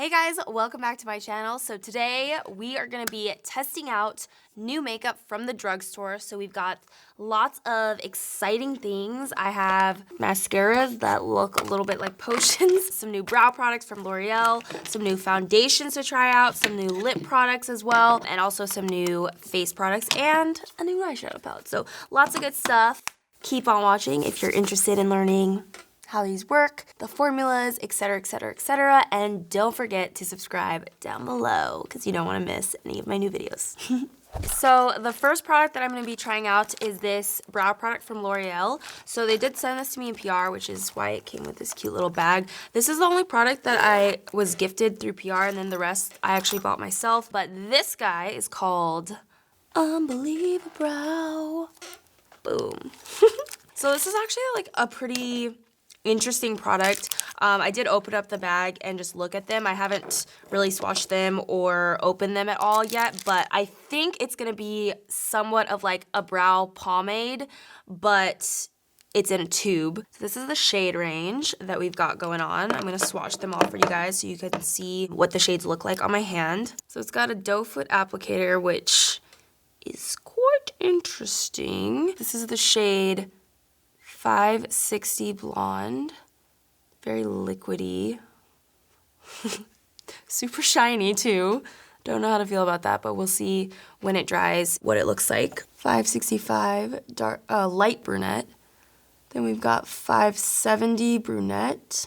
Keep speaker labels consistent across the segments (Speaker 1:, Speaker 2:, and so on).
Speaker 1: Hey guys, welcome back to my channel. So today we are gonna be testing out new makeup from the drugstore. So we've got lots of exciting things. I have mascaras that look a little bit like potions, some new brow products from L'Oreal, some new foundations to try out, some new lip products as well, and also some new face products and a new eyeshadow palette. So lots of good stuff. Keep on watching if you're interested in learning how these work, the formulas, etc., etc., etc. And don't forget to subscribe down below because you don't want to miss any of my new videos. So the first product that I'm going to be trying out is this brow product from L'Oreal. So they did send this to me in PR, which is why it came with this cute little bag. This is the only product that I was gifted through PR, and then the rest I actually bought myself. But this guy is called Unbelievable Brow. Boom. So this is actually like a pretty interesting product. I did open up the bag and just look at them. I haven't really swatched them or opened them at all yet, but I think it's gonna be somewhat of like a brow pomade, but it's in a tube. So this is the shade range that we've got going on. I'm gonna swatch them all for you guys so you can see what the shades look like on my hand. So it's got a doe foot applicator, which is quite interesting. This is the shade 560 Blonde, very liquidy, super shiny too. Don't know how to feel about that, but we'll see when it dries what it looks like. 565 dark, light brunette. Then we've got 570 brunette,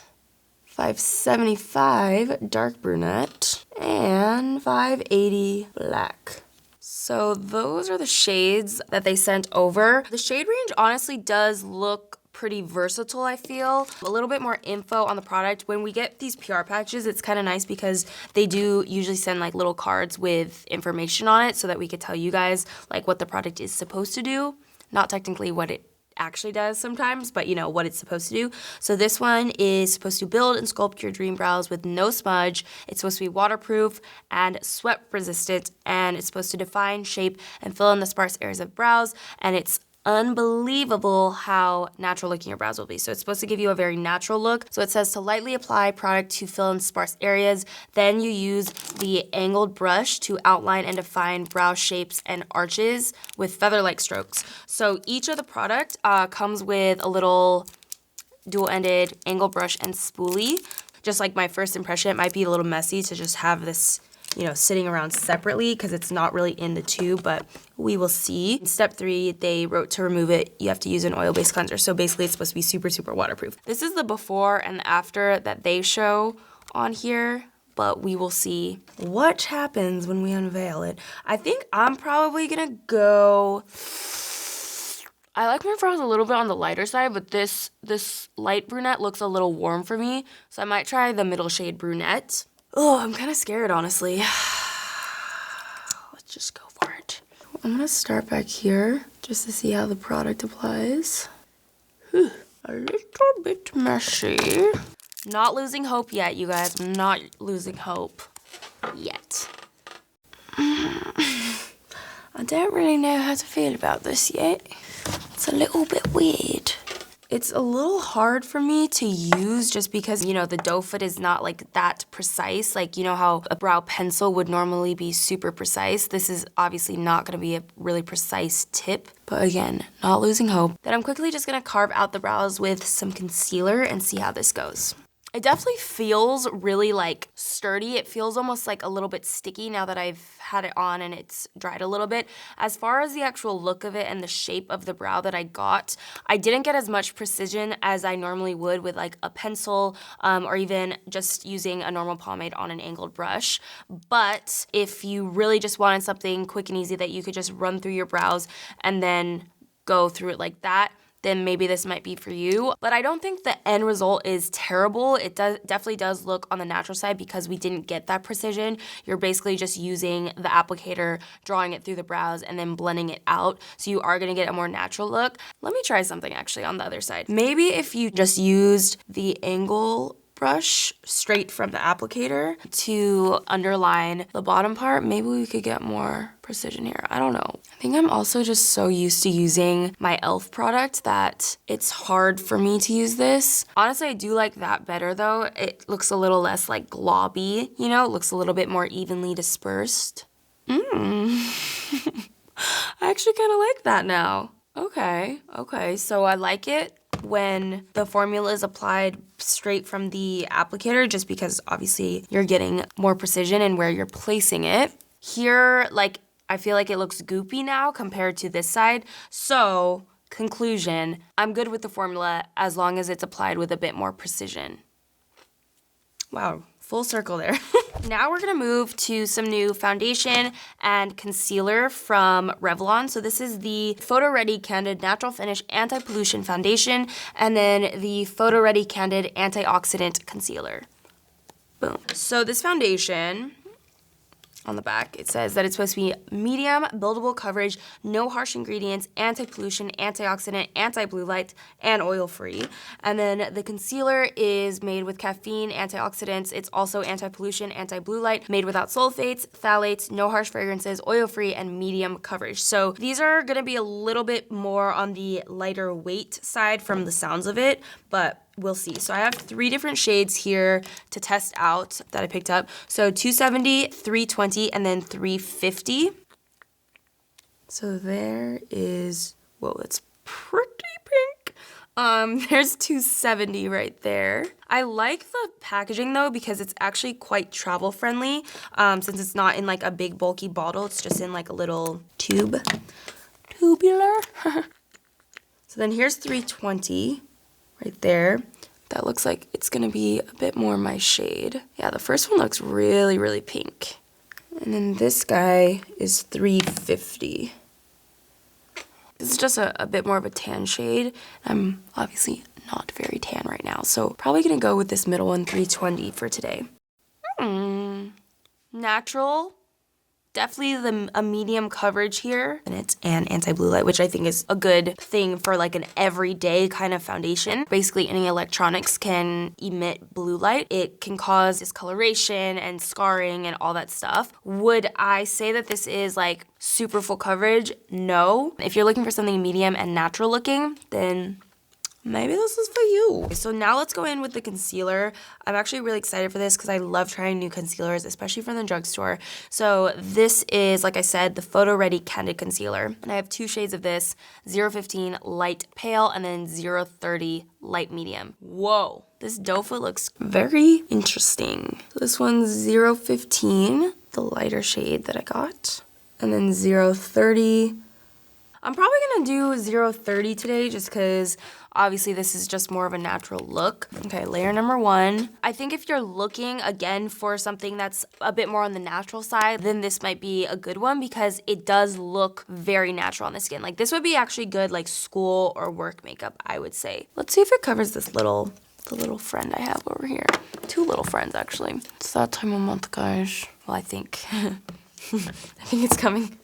Speaker 1: 575 dark brunette, and 580 black. So those are the shades that they sent over. The shade range honestly does look pretty versatile, I feel. A little bit more info on the product. When we get these PR packages, it's kind of nice because they do usually send like little cards with information on it so that we could tell you guys like what the product is supposed to do. Not technically what it actually does sometimes, but you know what it's supposed to do. So this one is supposed to build and sculpt your dream brows with no smudge. It's supposed to be waterproof and sweat resistant, and it's supposed to define, shape, and fill in the sparse areas of brows, and it's unbelievable how natural looking your brows will be. So it's supposed to give you a very natural look. So it says to lightly apply product to fill in sparse areas. Then you use the angled brush to outline and define brow shapes and arches with feather-like strokes. So each of the product comes with a little dual-ended angle brush and spoolie. Just like my first impression, it might be a little messy to just have this, you know, sitting around separately because it's not really in the tube, but we will see. In step 3, they wrote to remove it, you have to use an oil-based cleanser. So basically it's supposed to be super, super waterproof. This is the before and the after that they show on here, but we will see what happens when we unveil it. I think I'm probably gonna go, I like my brows a little bit on the lighter side, but this light brunette looks a little warm for me. So I might try the middle shade brunette. Oh, I'm kind of scared, honestly. Let's just go for it. I'm gonna start back here just to see how the product applies. Whew, a little bit messy. Not losing hope yet, you guys. I'm not losing hope yet. I don't really know how to feel about this yet. It's a little bit weird. It's a little hard for me to use just because, you know, the doe foot is not like that precise. Like, you know how a brow pencil would normally be super precise. This is obviously not gonna be a really precise tip, but again, not losing hope. Then I'm quickly just gonna carve out the brows with some concealer and see how this goes. It definitely feels really like sturdy. It feels almost like a little bit sticky now that I've had it on and it's dried a little bit. As far as the actual look of it and the shape of the brow that I got, I didn't get as much precision as I normally would with like a pencil or even just using a normal pomade on an angled brush. But if you really just wanted something quick and easy that you could just run through your brows and then go through it like that, then maybe this might be for you. But I don't think the end result is terrible. It definitely does look on the natural side because we didn't get that precision. You're basically just using the applicator, drawing it through the brows, and then blending it out. So you are gonna get a more natural look. Let me try something actually on the other side. Maybe if you just used the angle brush straight from the applicator to underline the bottom part. Maybe we could get more precision here. I don't know. I think I'm also just so used to using my e.l.f. product that it's hard for me to use this. Honestly, I do like that better though. It looks a little less like globby, you know? It looks a little bit more evenly dispersed. I actually kind of like that now. Okay, so I like it when the formula is applied straight from the applicator, just because obviously you're getting more precision in where you're placing it. Here, like, I feel like it looks goopy now compared to this side. So, conclusion, I'm good with the formula as long as it's applied with a bit more precision. Wow, full circle there. Now we're gonna move to some new foundation and concealer from Revlon. So this is the Photo Ready Candid Natural Finish Anti-Pollution Foundation, and then the Photo Ready Candid Antioxidant Concealer. Boom. So this foundation, on the back, it says that it's supposed to be medium, buildable coverage, no harsh ingredients, anti-pollution, antioxidant, anti-blue light, and oil-free. And then the concealer is made with caffeine, antioxidants. It's also anti-pollution, anti-blue light, made without sulfates, phthalates, no harsh fragrances, oil-free, and medium coverage. So these are gonna be a little bit more on the lighter weight side from the sounds of it, but we'll see. So I have 3 different shades here to test out that I picked up. So 270, 320, and then 350. So there is, whoa, that's pretty pink. There's 270 right there. I like the packaging though because it's actually quite travel friendly. Since it's not in like a big bulky bottle, it's just in like a little tube. Tubular. So then here's 320. Right there. That looks like it's gonna be a bit more my shade. Yeah, the first one looks really, really pink. And then this guy is 350. This is just a bit more of a tan shade. I'm obviously not very tan right now, so probably gonna go with this middle one, 320 for today. Natural. Definitely a medium coverage here. And it's an anti-blue light, which I think is a good thing for like an everyday kind of foundation. Basically, any electronics can emit blue light. It can cause discoloration and scarring and all that stuff. Would I say that this is like super full coverage? No. If you're looking for something medium and natural looking, then maybe this is for you. So now let's go in with the concealer. I'm actually really excited for this because I love trying new concealers, especially from the drugstore. So this is, like I said, the Photo Ready Candid Concealer. And I have 2 shades of this, 015 Light Pale and then 030 Light Medium. Whoa, this doe foot looks very interesting. So this one's 015, the lighter shade that I got. And then 030. I'm probably gonna do 030 today just because obviously this is just more of a natural look. Okay, layer number 1. I think if you're looking again for something that's a bit more on the natural side, then this might be a good one because it does look very natural on the skin. Like this would be actually good like school or work makeup, I would say. Let's see if it covers the little friend I have over here. 2 little friends actually. It's that time of month, guys. Well, I think. I think it's coming.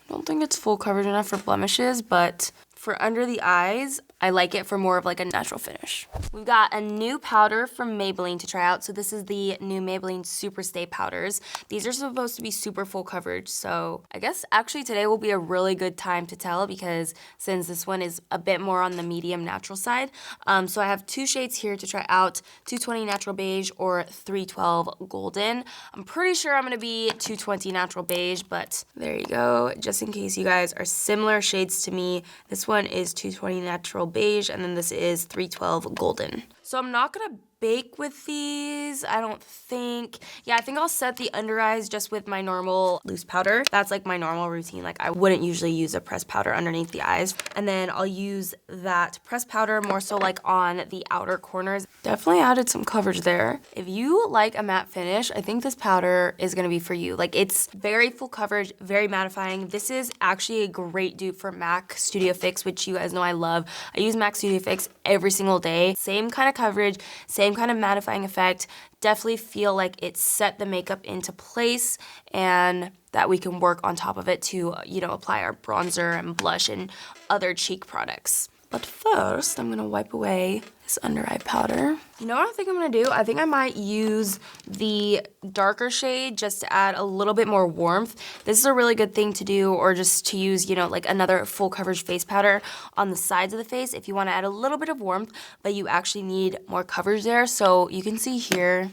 Speaker 1: I don't think it's full coverage enough for blemishes, but for under the eyes, I like it for more of like a natural finish. We've got a new powder from Maybelline to try out. So this is the new Maybelline Super Stay powders. These are supposed to be super full coverage. So I guess actually today will be a really good time to tell because since this one is a bit more on the medium natural side. So I have 2 shades here to try out, 220 Natural Beige or 312 Golden. I'm pretty sure I'm gonna be 220 Natural Beige, but there you go. Just in case you guys are similar shades to me, this one is 220 Natural Beige, and then this is 312 Golden. So I'm not gonna bake with these, I don't think. Yeah, I think I'll set the under eyes just with my normal loose powder. That's like my normal routine. Like I wouldn't usually use a pressed powder underneath the eyes. And then I'll use that pressed powder more so like on the outer corners. Definitely added some coverage there. If you like a matte finish, I think this powder is gonna be for you. Like it's very full coverage, very mattifying. This is actually a great dupe for MAC Studio Fix, which you guys know I love. I use MAC Studio Fix every single day. Same kind of coverage, same kind of mattifying effect. Definitely feel like it set the makeup into place and that we can work on top of it to, you know, apply our bronzer and blush and other cheek products. But first, I'm gonna wipe away this under eye powder. You know what I think I'm gonna do? I think I might use the darker shade just to add a little bit more warmth. This is a really good thing to do, or just to use, you know, like another full coverage face powder on the sides of the face if you wanna add a little bit of warmth, but you actually need more coverage there. So you can see here,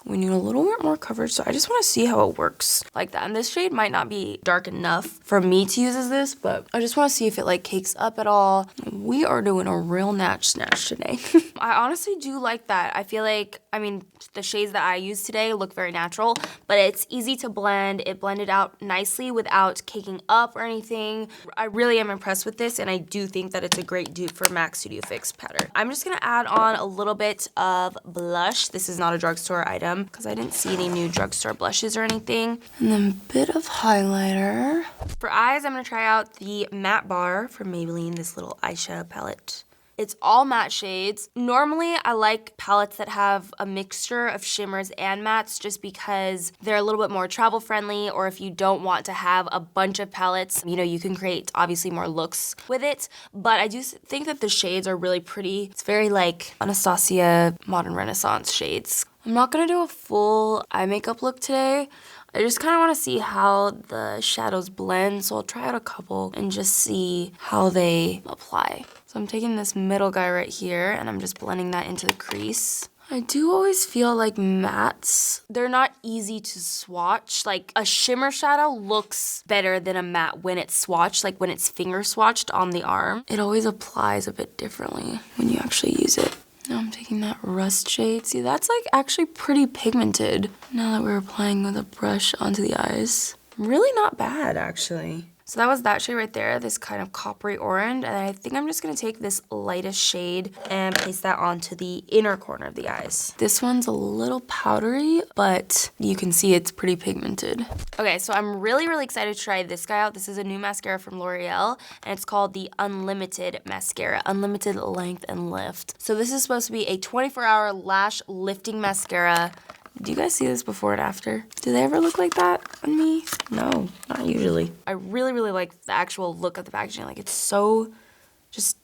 Speaker 1: we need a little bit more coverage, so I just want to see how it works like that. And this shade might not be dark enough for me to use as this, but I just want to see if it like cakes up at all. We are doing a real natch snatch today. I honestly do like that. I feel like, I mean, the shades that I use today look very natural, but it's easy to blend. It blended out nicely without caking up or anything. I really am impressed with this, and I do think that it's a great dupe for MAC Studio Fix powder. I'm just gonna add on a little bit of blush. This is not a drugstore item because I didn't see any new drugstore blushes or anything. And then a bit of highlighter. For eyes, I'm gonna try out the Matte Bar from Maybelline, this little eyeshadow palette. It's all matte shades. Normally, I like palettes that have a mixture of shimmers and mattes just because they're a little bit more travel friendly, or if you don't want to have a bunch of palettes, you know, you can create obviously more looks with it. But I do think that the shades are really pretty. It's very like Anastasia Modern Renaissance shades. I'm not gonna do a full eye makeup look today. I just kind of want to see how the shadows blend, so I'll try out a couple and just see how they apply. So I'm taking this middle guy right here, and I'm just blending that into the crease. I do always feel like mattes, they're not easy to swatch. Like a shimmer shadow looks better than a matte when it's swatched, like when it's finger swatched on the arm. It always applies a bit differently when you actually use it. Now I'm taking that rust shade. See, that's like actually pretty pigmented now that we're applying with a brush onto the eyes. Really not bad, actually. So that was that shade right there, this kind of coppery orange. And I think I'm just gonna take this lightest shade and place that onto the inner corner of the eyes. This one's a little powdery, but you can see it's pretty pigmented. Okay, so I'm really, really excited to try this guy out. This is a new mascara from L'Oreal, and it's called the Unlimited Mascara, Unlimited Length and Lift. So this is supposed to be a 24-hour lash lifting mascara. Do you guys see this before and after? Do they ever look like that on me? No, not usually. I really, really like the actual look of the packaging. Like, it's so, just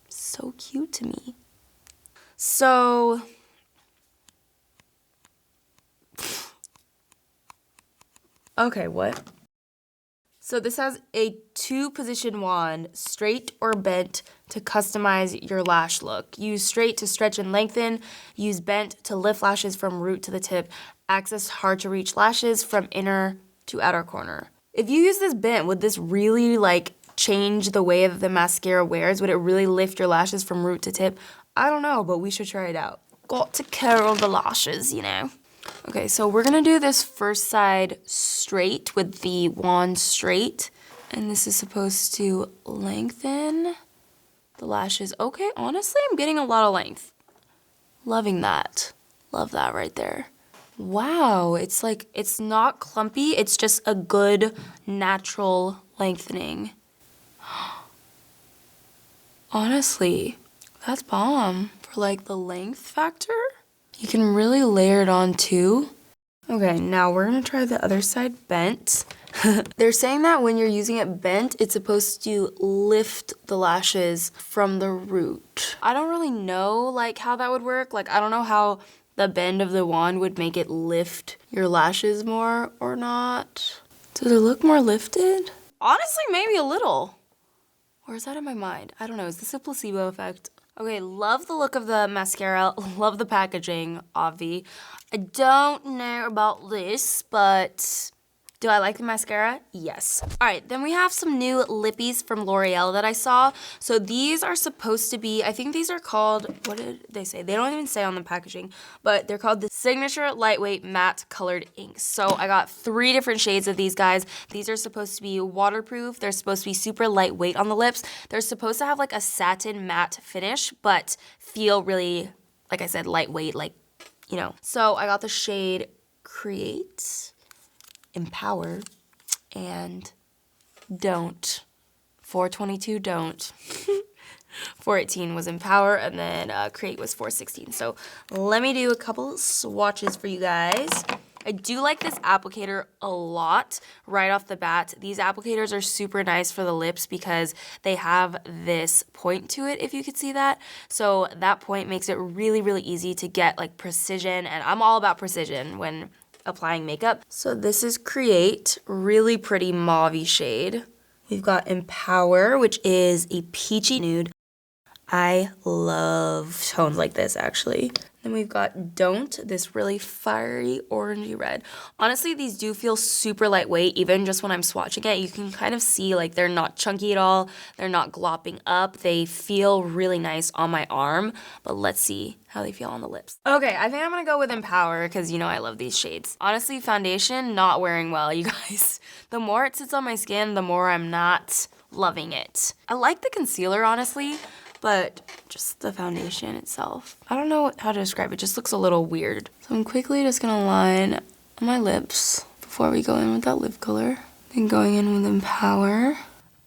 Speaker 1: so cute to me. So, okay, what? So this has a 2-position wand, straight or bent, to customize your lash look. Use straight to stretch and lengthen. Use bent to lift lashes from root to the tip. Access hard to reach lashes from inner to outer corner. If you use this bent, would this really like change the way that the mascara wears? Would it really lift your lashes from root to tip? I don't know, but we should try it out. Got to curl the lashes, you know. Okay, so we're gonna do this first side straight with the wand straight. And this is supposed to lengthen the lashes. Okay, honestly, I'm getting a lot of length. Loving that. Love that right there. Wow, it's like, it's not clumpy, it's just a good natural lengthening. Honestly, that's bomb for like the length factor. You can really layer it on too. Okay, now we're gonna try the other side bent. They're saying that when you're using it bent, it's supposed to lift the lashes from the root. I don't really know like how that would work. Like, I don't know how the bend of the wand would make it lift your lashes more or not. Does it look more lifted? Honestly, maybe a little. Or is that in my mind? I don't know, is this a placebo effect? Okay, love the look of the mascara, love the packaging, obvi. I don't know about this, but do I like the mascara? Yes. All right, then we have some new lippies from L'Oreal that I saw. So these are supposed to be, I think these are called, what did they say? They don't even say on the packaging, but they're called the Signature Lightweight Matte Colored Inks. So I got 3 different shades of these guys. These are supposed to be waterproof. They're supposed to be super lightweight on the lips. They're supposed to have like a satin matte finish, but feel really, like I said, lightweight, like, you know. So I got the shade Create, Empower, and Don't. 422 Don't. 418 was Empower, and then Create was 416. So let me do a couple swatches for you guys. I do like this applicator a lot right off the bat. These applicators are super nice for the lips because they have this point to it, if you could see that. So that point makes it really, really easy to get like precision, and I'm all about precision when applying makeup. So this is Create, really pretty mauve-y shade. We've got Empower, which is a peachy nude. I love tones like this, actually. Then we've got Don't, this really fiery orangey red. Honestly, these do feel super lightweight, even just when I'm swatching it. You can kind of see like they're not chunky at all. They're not glopping up. They feel really nice on my arm, but let's see how they feel on the lips. Okay, I think I'm gonna go with Empower because you know I love these shades. Honestly, foundation, not wearing well, you guys. The more it sits on my skin, the more I'm not loving it. I like the concealer, honestly, but just the foundation itself, I don't know how to describe it. It just looks a little weird. So I'm quickly just gonna line my lips before we go in with that lip color. Then going in with Empower.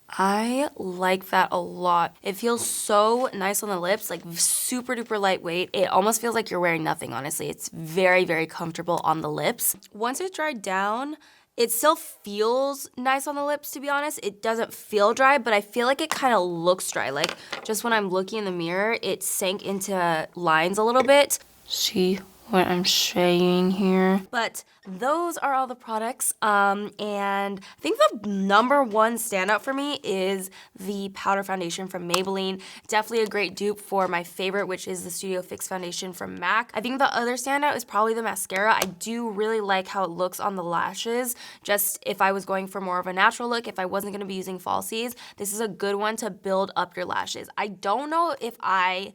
Speaker 1: I like that a lot. It feels so nice on the lips, like super duper lightweight. It almost feels like you're wearing nothing, honestly. It's very, very comfortable on the lips. Once it dried down, it still feels nice on the lips, to be honest. It doesn't feel dry, but I feel like it kind of looks dry. Like, just when I'm looking in the mirror, it sank into lines a little bit. See what I'm saying here? But those are all the products, and I think the number one standout for me is the powder foundation from Maybelline. Definitely a great dupe for my favorite, which is the Studio Fix foundation from MAC. I think the other standout is probably the mascara. I do really like how it looks on the lashes. Just if I was going for more of a natural look, if I wasn't gonna be using falsies, this is a good one to build up your lashes. I don't know if I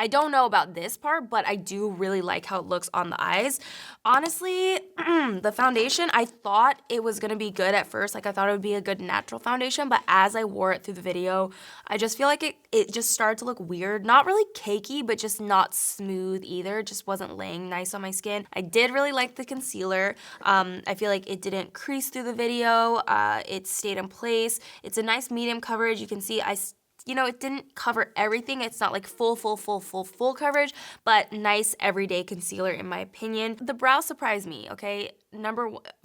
Speaker 1: don't know about this part, but I do really like how it looks on the eyes. Honestly, the foundation, I thought it was gonna be good at first. Like, I thought it would be a good natural foundation, but as I wore it through the video, I just feel like it just started to look weird. Not really cakey, but just not smooth either. It just wasn't laying nice on my skin. I did really like the concealer. I feel like it didn't crease through the video. It stayed in place. It's a nice medium coverage. You can see you know, it didn't cover everything. It's not like full coverage, but nice everyday concealer in my opinion. The brow surprised me, okay?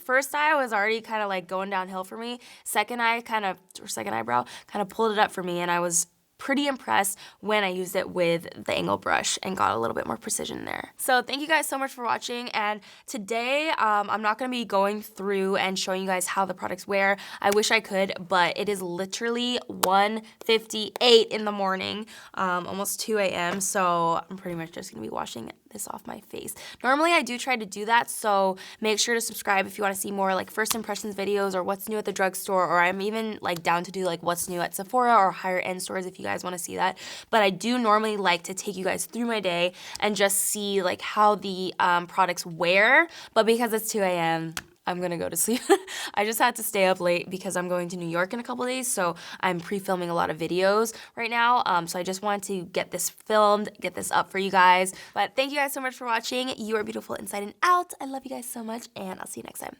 Speaker 1: First eye was already kind of like going downhill for me. Second eyebrow kind of pulled it up for me, and I was pretty impressed when I used it with the angle brush and got a little bit more precision there. So thank you guys so much for watching, and today I'm not gonna be going through and showing you guys how the products wear. I wish I could, but it is literally 1:58 in the morning, almost 2 a.m., so I'm pretty much just gonna be washing this off my face. Normally I do try to do that, so make sure to subscribe if you want to see more like first impressions videos or what's new at the drugstore, or I'm even like down to do like what's new at Sephora or higher end stores if you guys want to see that. But I do normally like to take you guys through my day and just see like how the products wear, but because it's 2 a.m., I'm gonna go to sleep. I just had to stay up late because I'm going to New York in a couple days, so I'm pre-filming a lot of videos right now. So I just wanted to get this filmed, get this up for you guys. But thank you guys so much for watching. You are beautiful inside and out. I love you guys so much, and I'll see you next time.